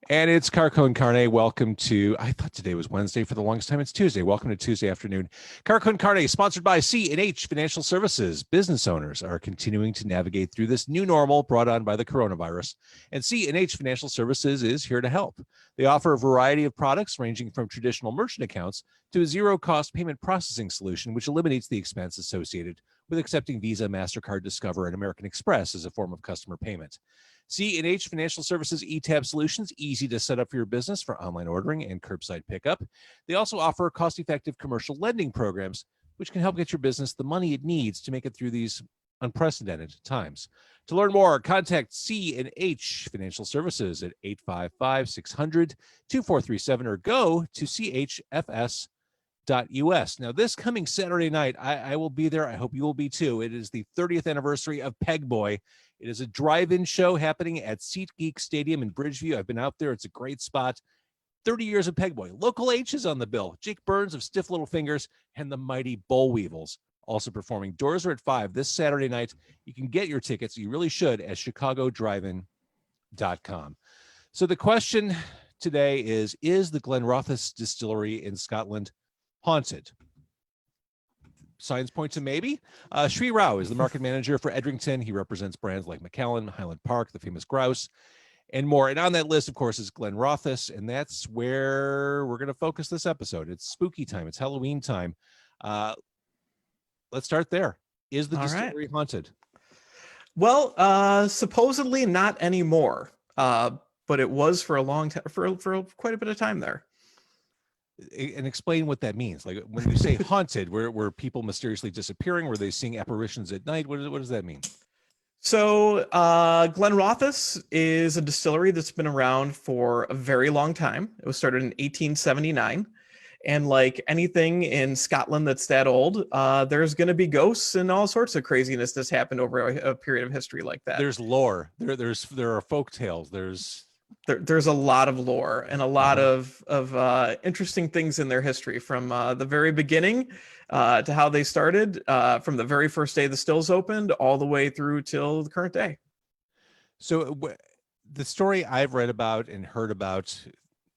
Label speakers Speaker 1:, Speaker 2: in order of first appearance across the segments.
Speaker 1: And it's Carco and Carne. Welcome to, I thought today was Wednesday for the longest time. It's Tuesday. Welcome to Tuesday afternoon. Carco and Carne, sponsored by C&H Financial Services. Business owners are continuing to navigate through this new normal brought on by the coronavirus. And C&H Financial Services is here to help. They offer a variety of products ranging from traditional merchant accounts to a zero-cost payment processing solution, which eliminates the expense associated with accepting Visa, MasterCard, Discover, and American Express as a form of customer payment. C&H Financial Services eTab solutions, easy to set up for your business for online ordering and curbside pickup. They also offer cost-effective commercial lending programs, which can help get your business the money it needs to make it through these unprecedented times. To learn more, contact C&H Financial Services at 855-600-2437 or go to chfs.us. Now, this coming Saturday night, I will be there. I hope you will be too. It is the 30th anniversary of Peg Boy. It is a drive-in show happening at SeatGeek Stadium in Bridgeview. I've been out there. It's a great spot. 30 years of Peg Boy. Local H is on the bill. Jake Burns of Stiff Little Fingers and the Mighty Boll Weevils also performing. Doors are at 5 this Saturday night. You can get your tickets. You really should at chicagodrivein.com. So the question today is the Glenrothes Distillery in Scotland haunted? Signs point to maybe. Sri Rao is the market manager for Edrington. He represents brands like Macallan, Highland Park, the famous grouse, and more. And on that list, of course, is Glenrothes, and that's where we're going to focus this episode. It's spooky time. It's Halloween time. Let's start there. Is the distillery haunted?
Speaker 2: Well, supposedly not anymore, but it was for a long time, for quite a bit of time there.
Speaker 1: And explain what that means. Like when you say haunted, were people mysteriously disappearing? Were they seeing apparitions at night? What does that mean?
Speaker 2: So Glenrothes is a distillery that's been around for a very long time. It was started in 1879. And like anything in Scotland that's that old, there's going to be ghosts and all sorts of craziness that's happened over a period of history like that.
Speaker 1: There's lore. There are folk tales.
Speaker 2: There's a lot of lore and a lot of interesting things in their history, from the very beginning to how they started, from the very first day the stills opened all the way through till the current day.
Speaker 1: So the story I've read about and heard about,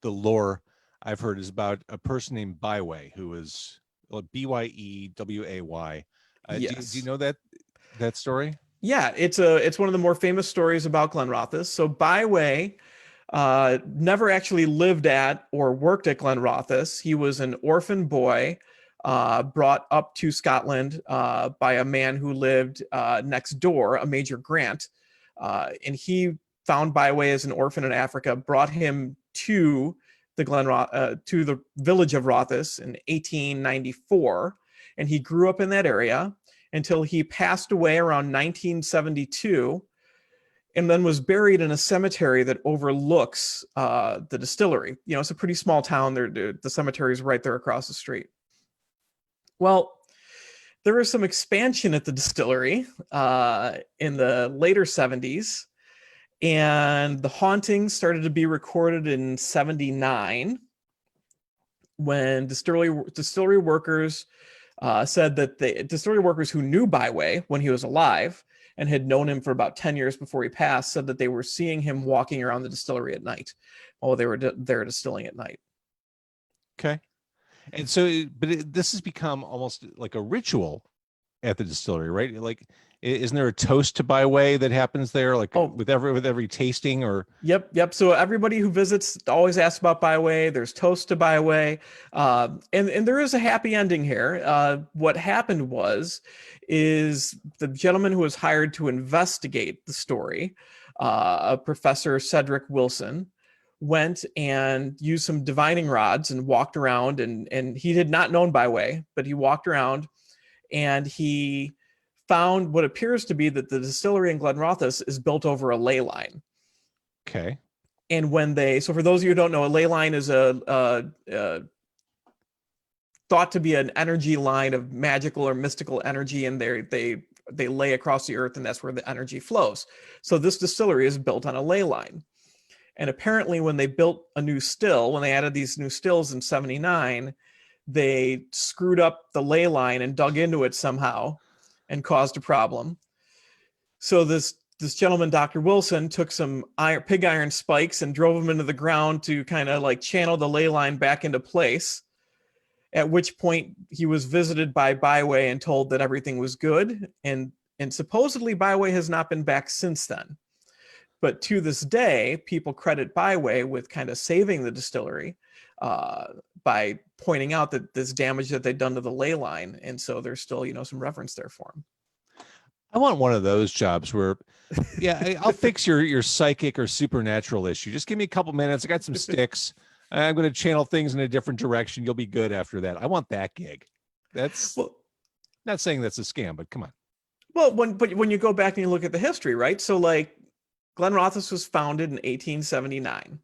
Speaker 1: the lore I've heard, is about a person named Byway, who was Byway.
Speaker 2: Yes.
Speaker 1: Do you know that story?
Speaker 2: Yeah, it's one of the more famous stories about Glenrothes. So Byway never actually lived at or worked at Glenrothes. He was an orphan boy brought up to Scotland by a man who lived next door, a Major Grant. And he found Byway as an orphan in Africa, brought him to the village of Rothes in 1894. And he grew up in that area until he passed away around 1972. And then was buried in a cemetery that overlooks the distillery. You know, it's a pretty small town. The cemetery is right there across the street. Well, there was some expansion at the distillery in the later 70s, and the hauntings started to be recorded in 79 when distillery workers said that the distillery workers who knew Byway when he was alive and had known him for about 10 years before he passed said that they were seeing him walking around the distillery at night while they were there distilling at night.
Speaker 1: Okay. And so, this has become almost like a ritual at the distillery, right? Like, isn't there a toast to Byway that happens there, like with every tasting? Or
Speaker 2: Yep. So everybody who visits always asks about Byway. There's toast to Byway, and there is a happy ending here. What happened is the gentleman who was hired to investigate the story, Professor Cedric Wilson, went and used some divining rods and walked around, and he had not known Byway, but he walked around and he found what appears to be that the distillery in Glenrothes is built over a ley line.
Speaker 1: Okay.
Speaker 2: And so for those of you who don't know, a ley line is thought to be an energy line of magical or mystical energy, and they lay across the earth, and that's where the energy flows. So this distillery is built on a ley line. And apparently when they built a new still, when they added these new stills in 79, they screwed up the ley line and dug into it somehow and caused a problem. So this this gentleman, Dr. Wilson, took some pig iron spikes and drove them into the ground to kind of like channel the ley line back into place. At which point he was visited by Byway and told that everything was good. And supposedly Byway has not been back since then. But to this day, people credit Byway with kind of saving the distillery by pointing out that this damage that they'd done to the ley line. And so there's still, some reverence there for him.
Speaker 1: I want one of those jobs where, I'll fix your psychic or supernatural issue. Just give me a couple minutes. I got some sticks. I'm going to channel things in a different direction. You'll be good after that. I want that gig. That's not saying that's a scam, but come on.
Speaker 2: Well, when you go back and you look at the history, right? So like Glenrothes was founded in 1879.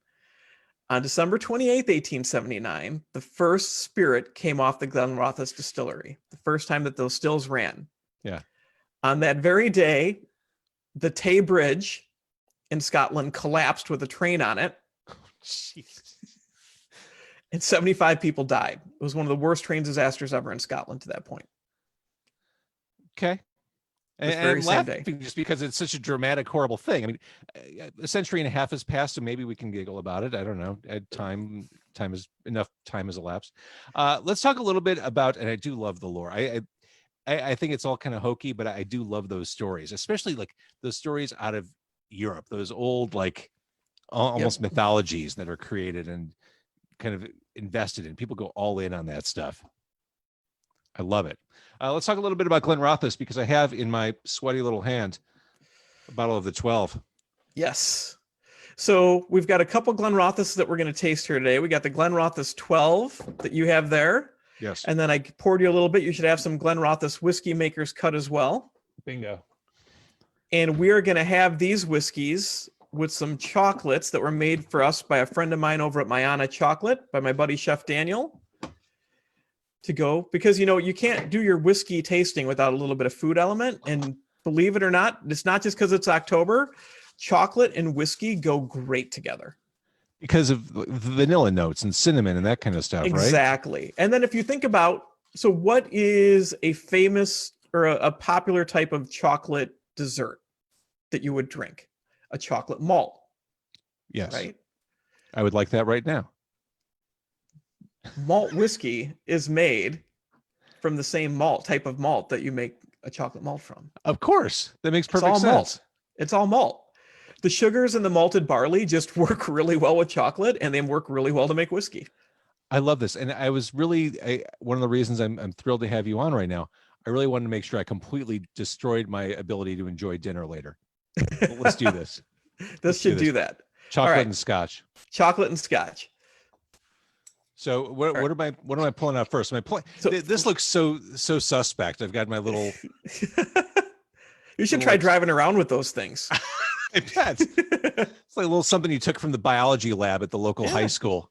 Speaker 2: On December 28th, 1879, the first spirit came off the Glenrothes distillery. The first time that those stills ran.
Speaker 1: Yeah.
Speaker 2: On that very day, the Tay Bridge in Scotland collapsed with a train on it.
Speaker 1: Jesus.
Speaker 2: And 75 people died. It was one of the worst train disasters ever in Scotland to that point.
Speaker 1: Okay. And I'm laughing just because it's such a dramatic, horrible thing. I mean, a century and a half has passed, so maybe we can giggle about it. I don't know. Time has elapsed. Let's talk a little bit about, and I do love the lore. I think it's all kind of hokey, but I do love those stories, especially like those stories out of Europe, those old, like almost mythologies that are created and kind of invested in. People go all in on that stuff. I love it. Let's talk a little bit about Glenrothes, because I have in my sweaty little hand a bottle of the 12.
Speaker 2: Yes. So we've got a couple Glenrothes that we're going to taste here today. We got the Glenrothes 12 that you have there.
Speaker 1: Yes.
Speaker 2: And then I poured you a little bit. You should have some Glenrothes whiskey maker's cut as well.
Speaker 1: Bingo.
Speaker 2: And we are going to have these whiskeys with some chocolates that were made for us by a friend of mine over at Mayana Chocolate, by my buddy Chef Daniel, to go, because you can't do your whiskey tasting without a little bit of food element. And believe it or not, it's not just because it's October. Chocolate and whiskey go great together
Speaker 1: because of the vanilla notes and cinnamon and that kind of stuff.
Speaker 2: Exactly.
Speaker 1: Right?
Speaker 2: And then if you think about, so what is a famous or a popular type of chocolate dessert that you would drink? A chocolate malt.
Speaker 1: Yes.
Speaker 2: Right.
Speaker 1: I would like that right now.
Speaker 2: Malt whiskey is made from the same type of malt that you make a chocolate malt from.
Speaker 1: Of course. That makes perfect sense.
Speaker 2: It's all malt. The sugars in the malted barley just work really well with chocolate, and they work really well to make whiskey.
Speaker 1: I love this. And I was really, one of the reasons I'm thrilled to have you on right now, I really wanted to make sure I completely destroyed my ability to enjoy dinner later. Let's do this.
Speaker 2: This should do that.
Speaker 1: Chocolate and scotch.
Speaker 2: Chocolate and scotch.
Speaker 1: So what am I pulling out first? This looks so suspect. I've got my little.
Speaker 2: You should try driving around with those things.
Speaker 1: I bet. It's like a little something you took from the biology lab at the local high school.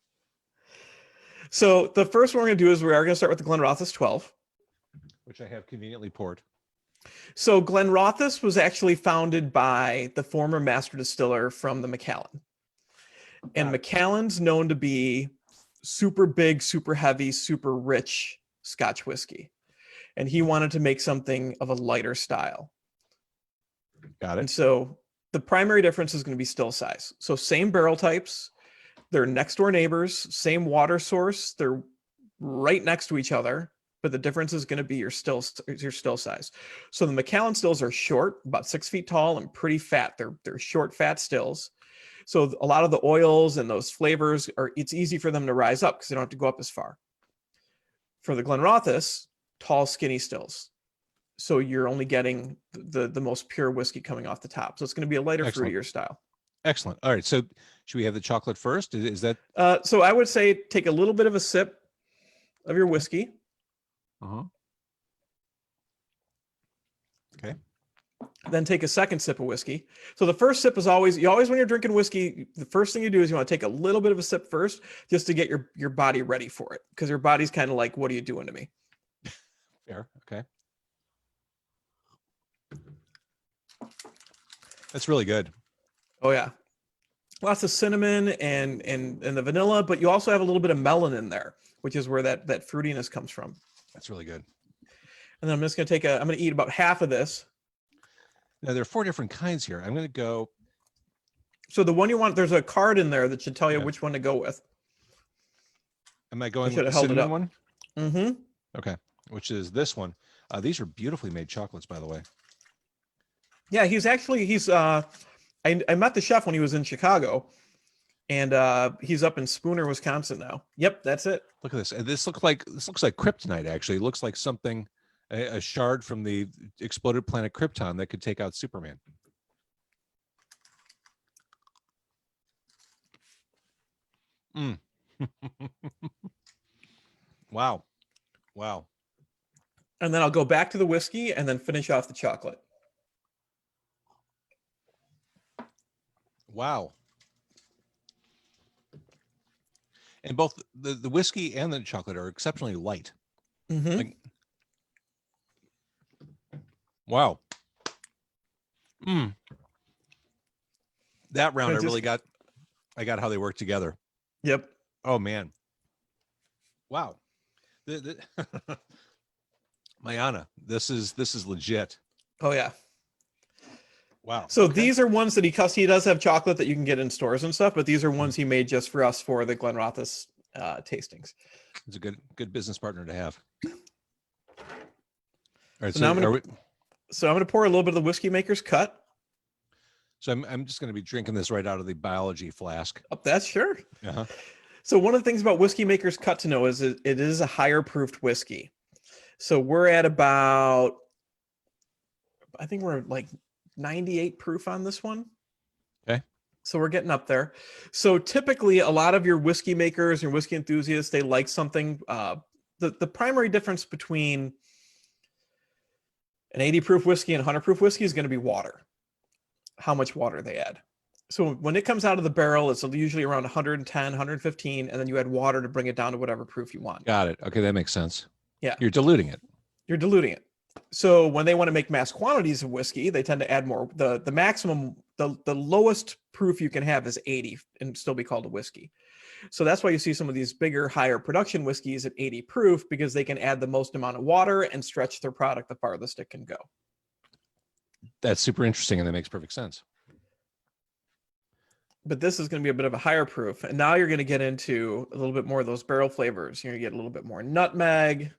Speaker 2: So the first one we're going to do is we are going to start with the Glenrothes 12,
Speaker 1: which I have conveniently poured.
Speaker 2: So Glenrothes was actually founded by the former master distiller from the Macallan. And Macallan's known to be super big, super heavy, super rich Scotch whiskey. And he wanted to make something of a lighter style.
Speaker 1: Got it.
Speaker 2: And so the primary difference is going to be still size. So same barrel types. They're next door neighbors, same water source. They're right next to each other. But the difference is going to be your still size. So the Macallan stills are short, about 6 feet tall, and pretty fat. They're short, fat stills. So a lot of the oils and those flavors it's easy for them to rise up because they don't have to go up as far. For the Glenrothes, tall, skinny stills. So you're only getting the most pure whiskey coming off the top. So it's going to be a lighter, fruitier style.
Speaker 1: Excellent. All right. So should we have the chocolate first? Is that?
Speaker 2: So I would say take a little bit of a sip of your whiskey.
Speaker 1: Okay.
Speaker 2: Then take a second sip of whiskey. So the first sip is always when you're drinking whiskey, the first thing you do is you want to take a little bit of a sip first, just to get your body ready for it. Because your body's kind of like, what are you doing to me?
Speaker 1: Fair. Okay. That's really good.
Speaker 2: Oh yeah. Lots of cinnamon and the vanilla, but you also have a little bit of melon in there, which is where that fruitiness comes from.
Speaker 1: That's really good.
Speaker 2: And then I'm just going to I'm going to eat about half of this.
Speaker 1: Now there are 4 different kinds here. I'm going to go.
Speaker 2: So the one you want, there's a card in there that should tell you which one to go with.
Speaker 1: Am I going with the cinnamon one?
Speaker 2: Mm-hmm.
Speaker 1: Okay, which is this one. These are beautifully made chocolates, by the way.
Speaker 2: Yeah, he's I met the chef when he was in Chicago, and he's up in Spooner, Wisconsin now. Yep, that's it.
Speaker 1: Look at this. And this looks like kryptonite. Actually, it looks like something, a shard from the exploded planet Krypton that could take out Superman. Mm. Wow.
Speaker 2: And then I'll go back to the whiskey and then finish off the chocolate.
Speaker 1: Wow. And both the whiskey and the chocolate are exceptionally light.
Speaker 2: Mm-hmm.
Speaker 1: Like, wow. That round, I got how they work together.
Speaker 2: Yep.
Speaker 1: Oh man. Wow. Mayana, this is legit.
Speaker 2: Oh yeah.
Speaker 1: Wow.
Speaker 2: So these are ones that he does have chocolate that you can get in stores and stuff, but these are ones he made just for us for the Glenrothes tastings.
Speaker 1: It's a good business partner to have. All right,
Speaker 2: so I'm going to pour a little bit of the Whiskey Maker's Cut.
Speaker 1: So I'm just going to be drinking this right out of the biology flask.
Speaker 2: Oh, that's sure.
Speaker 1: Uh-huh.
Speaker 2: So one of the things about Whiskey Maker's Cut to know is it is a higher proofed whiskey. So we're at about, I think we're like 98 proof on this one.
Speaker 1: Okay.
Speaker 2: So we're getting up there. So typically a lot of your whiskey makers and whiskey enthusiasts, they like something, the primary difference between an 80 proof whiskey and 100 proof whiskey is going to be water, how much water they add. So when it comes out of the barrel, it's usually around 110, 115, and then you add water to bring it down to whatever proof you want.
Speaker 1: Got it. Okay, that makes sense.
Speaker 2: Yeah.
Speaker 1: You're diluting it.
Speaker 2: You're diluting it. So when they want to make mass quantities of whiskey, they tend to add more. The maximum, the lowest proof you can have is 80 and still be called a whiskey. So that's why you see some of these bigger, higher production whiskeys at 80 proof, because they can add the most amount of water and stretch their product the farthest it can go.
Speaker 1: That's super interesting, and that makes perfect sense.
Speaker 2: But this is going to be a bit of a higher proof. And now you're going to get into a little bit more of those barrel flavors. You're going to get a little bit more nutmeg,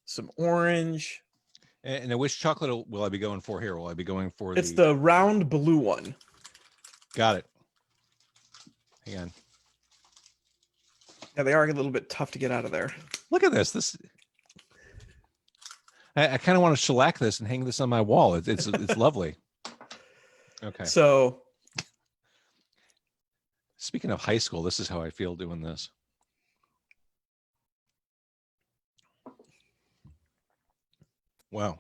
Speaker 2: some orange.
Speaker 1: And which chocolate will I be going for here? Will I be going for
Speaker 2: It's the round blue one.
Speaker 1: Got it. Hang on.
Speaker 2: Yeah, they are a little bit tough to get out of there.
Speaker 1: Look at this. I kind of want to shellac this and hang this on my wall. It's lovely. Okay.
Speaker 2: So
Speaker 1: speaking of high school, this is how I feel doing this. Wow.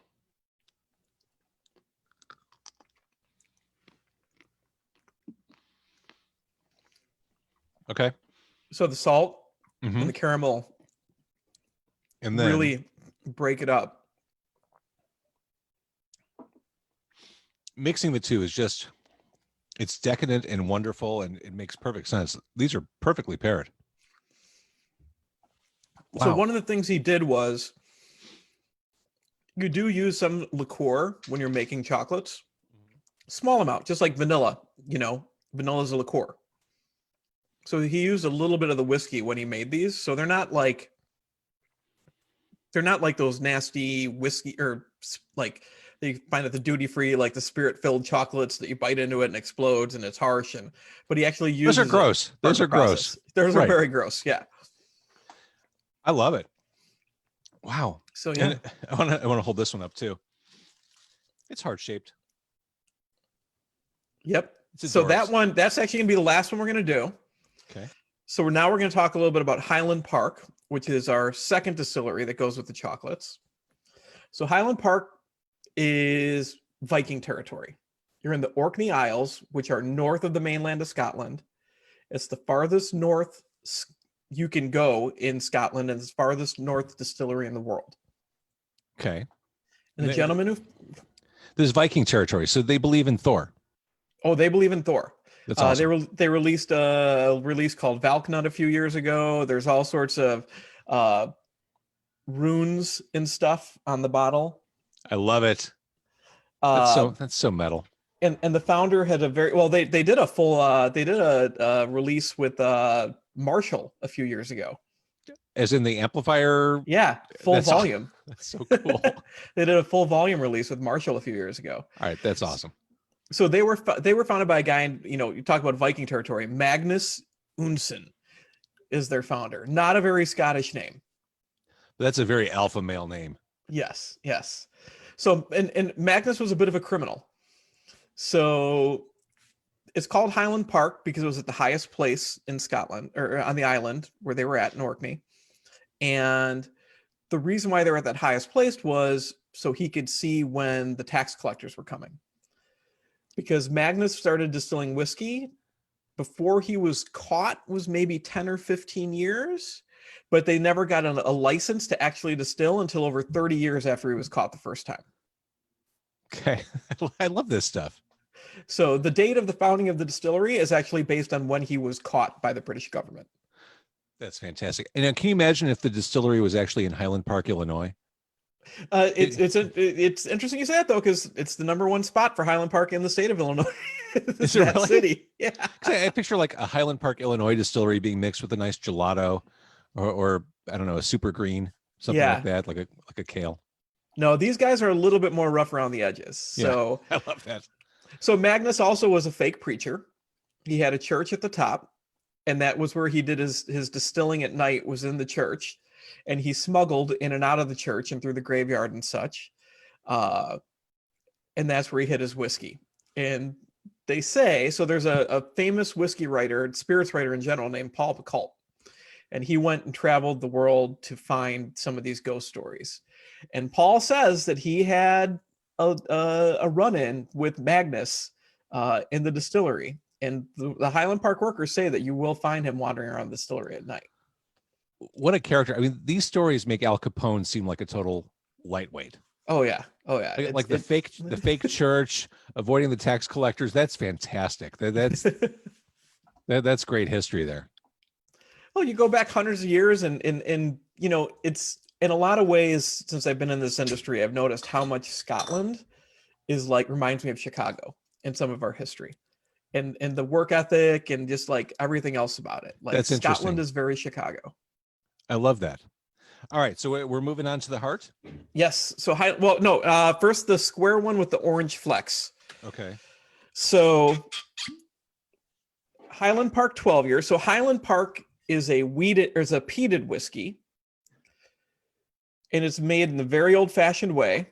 Speaker 1: Okay.
Speaker 2: So the salt and the caramel
Speaker 1: and then
Speaker 2: really break it up.
Speaker 1: Mixing the two is just, it's decadent and wonderful, and it makes perfect sense. These are perfectly paired. Wow.
Speaker 2: So one of the things he did was, you do use some liqueur when you're making chocolates. Small amount, just like vanilla, vanilla is a liqueur. So he used a little bit of the whiskey when he made these. So they're not like those nasty whiskey, or like that you find at the duty free, like the spirit filled chocolates that you bite into it and explodes and it's harsh. But he actually uses
Speaker 1: those are gross. Those are gross.
Speaker 2: Those are very gross. Yeah.
Speaker 1: I love it. Wow.
Speaker 2: So yeah,
Speaker 1: and I want to hold this one up too. It's heart shaped.
Speaker 2: Yep. So that's actually gonna be the last one we're gonna do.
Speaker 1: Okay.
Speaker 2: So now we're going to talk a little bit about Highland Park, which is our second distillery that goes with the chocolates. So Highland Park is Viking territory. You're in the Orkney Isles, which are north of the mainland of Scotland. It's the farthest north you can go in Scotland, and it's the farthest north distillery in the world.
Speaker 1: Okay.
Speaker 2: And the gentleman who...
Speaker 1: This is Viking territory, so they believe in Thor.
Speaker 2: Oh, they believe in Thor.
Speaker 1: That's awesome.
Speaker 2: They released a release called Valknut a few years ago. There's all sorts of runes and stuff on the bottle.
Speaker 1: I love it. That's so metal.
Speaker 2: And the founder had a very well. They did a full they did a release with Marshall a few years ago.
Speaker 1: As in the amplifier.
Speaker 2: Yeah, full volume.
Speaker 1: That's so cool.
Speaker 2: They did a full volume release with Marshall a few years ago.
Speaker 1: All right, that's awesome.
Speaker 2: So they were founded by a guy, you talk about Viking territory. Magnus Unsen is their founder. Not a very Scottish name.
Speaker 1: That's a very alpha male name.
Speaker 2: Yes, yes. So and Magnus was a bit of a criminal. So it's called Highland Park because it was at the highest place in Scotland, or on the island where they were at in Orkney. And the reason why they were at that highest place was so he could see when the tax collectors were coming. Because Magnus started distilling whiskey before he was caught was maybe 10 or 15 years, but they never got a license to actually distill until over 30 years after he was caught the first time.
Speaker 1: Okay. I love this stuff.
Speaker 2: So the date of the founding of the distillery is actually based on when he was caught by the British government.
Speaker 1: That's fantastic. And can you imagine if the distillery was actually in Highland Park, Illinois?
Speaker 2: It's interesting you say that though, because it's the #1 spot for Highland Park in the state of Illinois.
Speaker 1: Is it really?
Speaker 2: City? Yeah.
Speaker 1: I picture like a Highland Park, Illinois distillery being mixed with a nice gelato, or I don't know, a super green, something like that, like a kale.
Speaker 2: No, these guys are a little bit more rough around the edges. So
Speaker 1: I love that.
Speaker 2: So Magnus also was a fake preacher. He had a church at the top, and that was where he did his distilling at night, was in the church. And he smuggled in and out of the church and through the graveyard and such. And that's where he hid his whiskey. And they say, so there's a famous whiskey writer, spirits writer in general, named Paul Bacult. And he went and traveled the world to find some of these ghost stories. And Paul says that he had a run-in with Magnus in the distillery. And the Highland Park workers say that you will find him wandering around the distillery at night.
Speaker 1: What a character. I mean, these stories make Al Capone seem like a total lightweight.
Speaker 2: Oh yeah.
Speaker 1: Like the fake church, avoiding the tax collectors. That's fantastic. That's great history there.
Speaker 2: Well, you go back hundreds of years and it's in a lot of ways, since I've been in this industry, I've noticed how much Scotland is reminds me of Chicago in some of our history. And the work ethic and just like everything else about it. Like
Speaker 1: that's
Speaker 2: Scotland is very Chicago.
Speaker 1: I love that. All right, so we're moving on to the heart.
Speaker 2: Yes. So first the square one with the orange flecks.
Speaker 1: Okay.
Speaker 2: So Highland Park 12 year. So Highland Park is a peated whiskey, and it's made in the very old-fashioned way.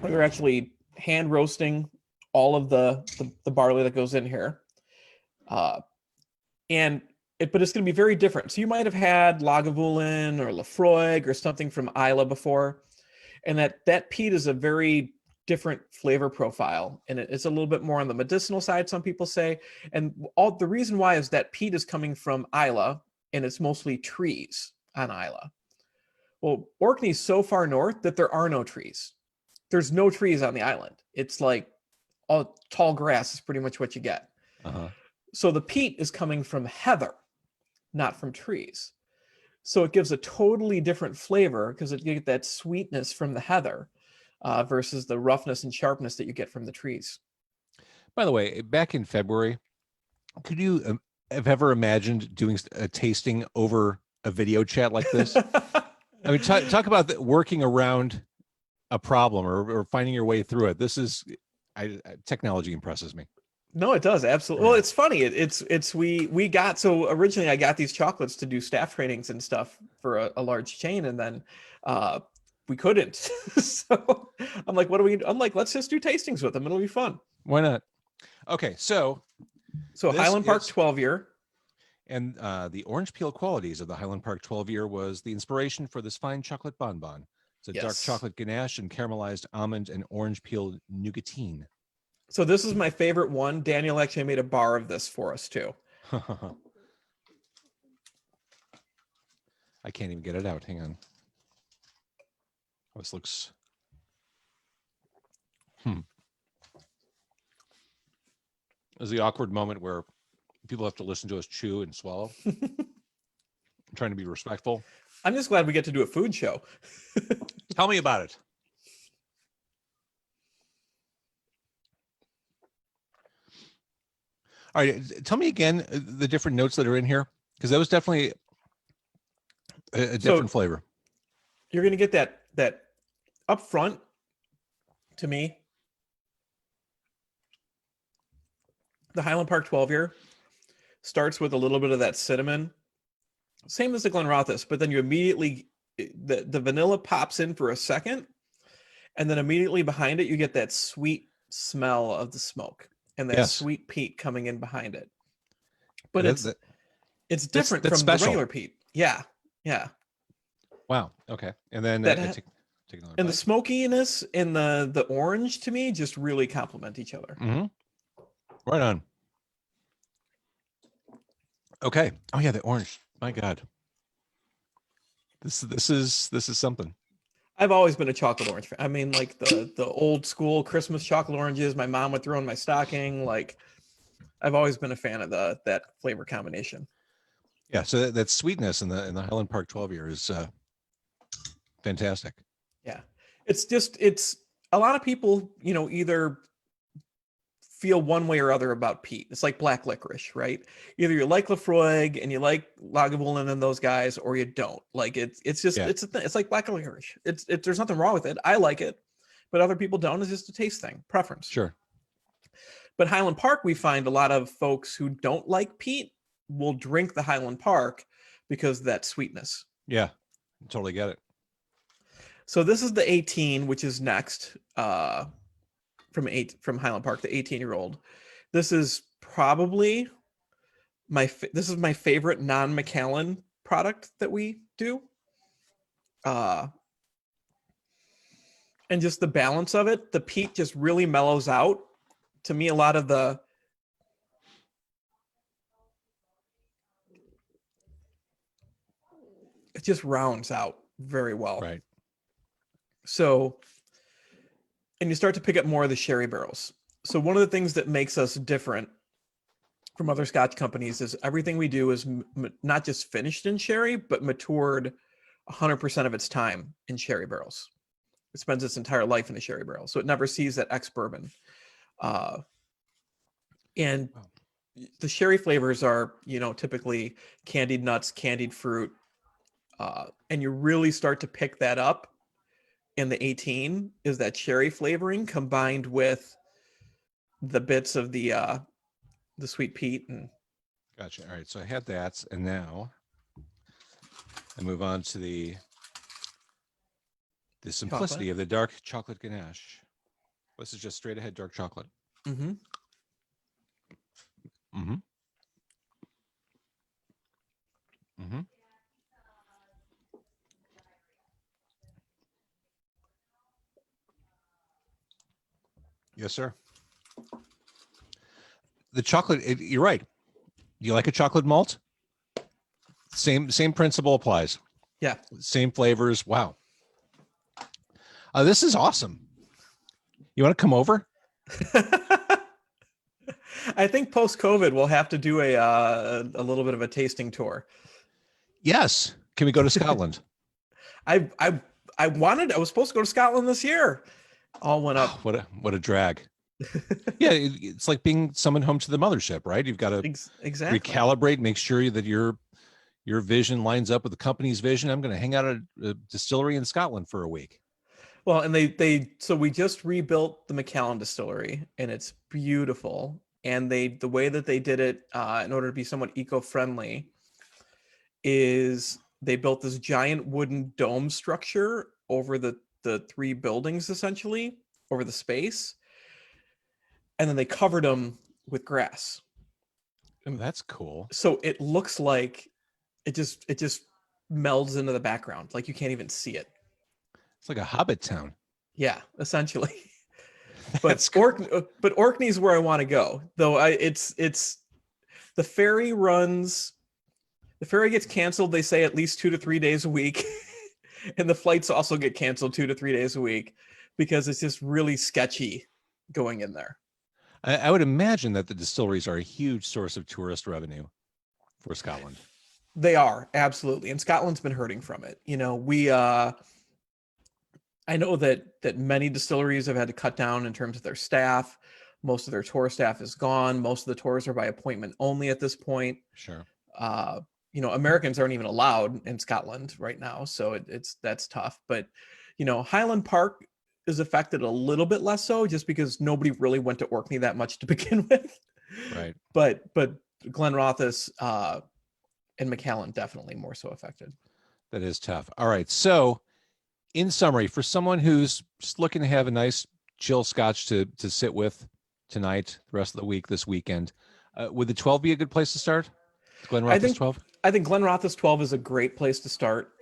Speaker 2: We're actually hand roasting all of the barley that goes in here, but it's going to be very different. So you might have had Lagavulin or Laphroaig or something from Islay before, and that peat is a very different flavor profile, and it's a little bit more on the medicinal side, some people say. And all the reason why is that peat is coming from Islay, and it's mostly trees on Islay. Well, Orkney's so far north that there are no trees. There's no trees on the island. It's like all tall grass is pretty much what you get.
Speaker 1: Uh-huh.
Speaker 2: So the peat is coming from heather, not from trees. So it gives a totally different flavor because you get that sweetness from the heather versus the roughness and sharpness that you get from the trees.
Speaker 1: By the way, back in February, could you have ever imagined doing a tasting over a video chat like this? I mean, talk about working around a problem or finding your way through it. This is technology impresses me.
Speaker 2: No, it does. Absolutely. Well, it's funny. We got, so originally I got these chocolates to do staff trainings and stuff for a large chain. And then we couldn't. So I'm like, I'm like, let's just do tastings with them. It'll be fun.
Speaker 1: Why not? Okay. So
Speaker 2: Highland Park 12 year.
Speaker 1: And the orange peel qualities of the Highland Park 12 year was the inspiration for this fine chocolate bonbon. It's a dark chocolate ganache and caramelized almond and orange peel nougatine.
Speaker 2: So this is my favorite one. Daniel actually made a bar of this for us too.
Speaker 1: I can't even get it out. Hang on. Oh, this looks. This is the awkward moment where people have to listen to us chew and swallow. I'm trying to be respectful.
Speaker 2: I'm just glad we get to do a food show.
Speaker 1: Tell me about it. All right, tell me again the different notes that are in here, because that was definitely a
Speaker 2: So
Speaker 1: different flavor.
Speaker 2: you're going to get that up front. To me, the Highland Park 12 year starts with a little bit of that cinnamon, same as the Glenrothes, but then you immediately the vanilla pops in for a second, and then immediately behind it you get that sweet smell of the smoke and that
Speaker 1: Yes,
Speaker 2: sweet peat coming in behind it. But
Speaker 1: that, that,
Speaker 2: it's
Speaker 1: that's
Speaker 2: different
Speaker 1: that's
Speaker 2: from the
Speaker 1: special.
Speaker 2: regular peat. Yeah, yeah.
Speaker 1: Wow. Okay, and then
Speaker 2: That
Speaker 1: I
Speaker 2: ha-
Speaker 1: take another
Speaker 2: and the
Speaker 1: bite.
Speaker 2: smokiness and the orange to me just really complement each other.
Speaker 1: Mm-hmm. Right on. Okay. Oh yeah, the orange. My God, this is something.
Speaker 2: I've always been a chocolate orange fan. I mean, like the old school Christmas chocolate oranges my mom would throw in my stocking. Like I've always been a fan of that flavor combination.
Speaker 1: Yeah. So that sweetness in the Highland Park 12 year is fantastic.
Speaker 2: Yeah. It's a lot of people, either feel one way or other about peat. It's like black licorice, right? Either you like Lafroig and you like Lagavulin and those guys, or you don't. Like it's just
Speaker 1: Yeah.
Speaker 2: it's a thing. It's like black licorice. It's there's nothing wrong with it. I like it, but other people don't. It's just a taste thing, preference.
Speaker 1: Sure.
Speaker 2: But Highland Park, we find a lot of folks who don't like peat will drink the Highland Park because of that sweetness.
Speaker 1: Yeah. Totally get it.
Speaker 2: So this is the 18, which is next from Highland Park, the 18-year-old. This is probably this is my favorite non-Macallan product that we do. And just the balance of it, the peat just really mellows out. To me, a lot of it just rounds out very well.
Speaker 1: Right.
Speaker 2: So, and you start to pick up more of the sherry barrels. So one of the things that makes us different from other Scotch companies is everything we do is not just finished in sherry, but matured 100% of its time in sherry barrels. It spends its entire life in a sherry barrel, so it never sees that ex-bourbon. And
Speaker 1: Wow.
Speaker 2: the sherry flavors are, typically candied nuts, candied fruit, and you really start to pick that up in the 18 is that sherry flavoring combined with the bits of the sweet peat. And
Speaker 1: Gotcha. All right. So I had that, and now I move on to the simplicity
Speaker 2: chocolate.
Speaker 1: of the dark chocolate ganache. This is just straight ahead dark chocolate.
Speaker 2: Mm-hmm.
Speaker 1: Mm-hmm. Mm-hmm. Yes, sir. The chocolate, you're right. You like a chocolate malt? Same principle applies.
Speaker 2: Yeah.
Speaker 1: Same flavors. Wow. This is awesome. You want to come over?
Speaker 2: I think post-COVID we'll have to do a little bit of a tasting tour.
Speaker 1: Yes. Can we go to Scotland?
Speaker 2: I was supposed to go to Scotland this year. All went up.
Speaker 1: What a drag. Yeah, it's like being summoned home to the mothership, right? You've got to
Speaker 2: Exactly
Speaker 1: recalibrate, make sure that your vision lines up with the company's vision. I'm going to hang out at a distillery in Scotland for a week.
Speaker 2: Well, and so we just rebuilt the Macallan distillery, and it's beautiful. And the way that they did it, in order to be somewhat eco-friendly, is they built this giant wooden dome structure over the three buildings, essentially over the space, and then they covered them with grass.
Speaker 1: Oh, that's cool.
Speaker 2: So it looks like it just melds into the background, like you can't even see it.
Speaker 1: It's like a hobbit town.
Speaker 2: Yeah, essentially. But Orkney's where I want to go. Though it's the ferry runs. The ferry gets canceled, they say, at least 2 to 3 days a week. And the flights also get canceled 2 to 3 days a week because it's just really sketchy going in there.
Speaker 1: I would imagine that the distilleries are a huge source of tourist revenue for Scotland.
Speaker 2: They are, absolutely. And Scotland's been hurting from it. I know that many distilleries have had to cut down in terms of their staff. Most of their tour staff is gone. Most of the tours are by appointment only at this point.
Speaker 1: Sure.
Speaker 2: Americans aren't even allowed in Scotland right now, so that's tough. But Highland Park is affected a little bit less so, just because nobody really went to Orkney that much to begin with.
Speaker 1: Right.
Speaker 2: But Glenrothes and Macallan definitely more so affected.
Speaker 1: That is tough. All right. So, in summary, for someone who's just looking to have a nice chill Scotch to sit with tonight, the rest of the week, this weekend, would the 12 be a good place to start? Glenrothes 12?
Speaker 2: I think Glenrothes 12 is a great place to start.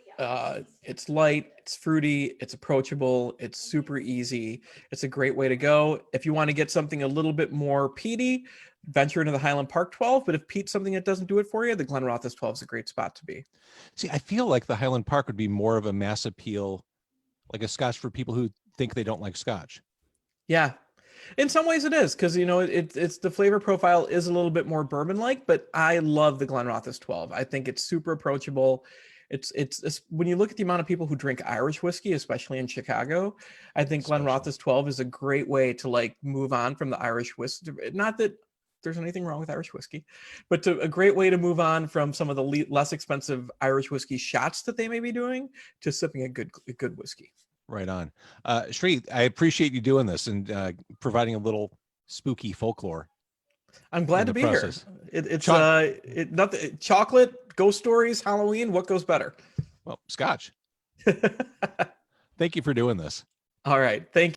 Speaker 2: It's light, it's fruity, it's approachable, it's super easy. It's a great way to go. If you want to get something a little bit more peaty, venture into the Highland Park 12. But if peat's something that doesn't do it for you, the Glenrothes 12 is a great spot to be.
Speaker 1: See, I feel like the Highland Park would be more of a mass appeal, like a Scotch for people who think they don't like Scotch.
Speaker 2: Yeah. In some ways it is, because it's the flavor profile is a little bit more bourbon-like, but I love the Glenrothes 12. I think it's super approachable. It's when you look at the amount of people who drink Irish whiskey, especially in Chicago, I think Glenrothes 12 is a great way to like move on from the Irish whiskey. Not that there's anything wrong with Irish whiskey, but a great way to move on from some of the less expensive Irish whiskey shots that they may be doing to sipping a good whiskey.
Speaker 1: Right on. Sri, I appreciate you doing this and providing a little spooky folklore.
Speaker 2: I'm glad to be
Speaker 1: process.
Speaker 2: Here. Nothing chocolate, ghost stories, Halloween. What goes better?
Speaker 1: Well, Scotch. Thank you for doing this.
Speaker 2: All right. Thank you.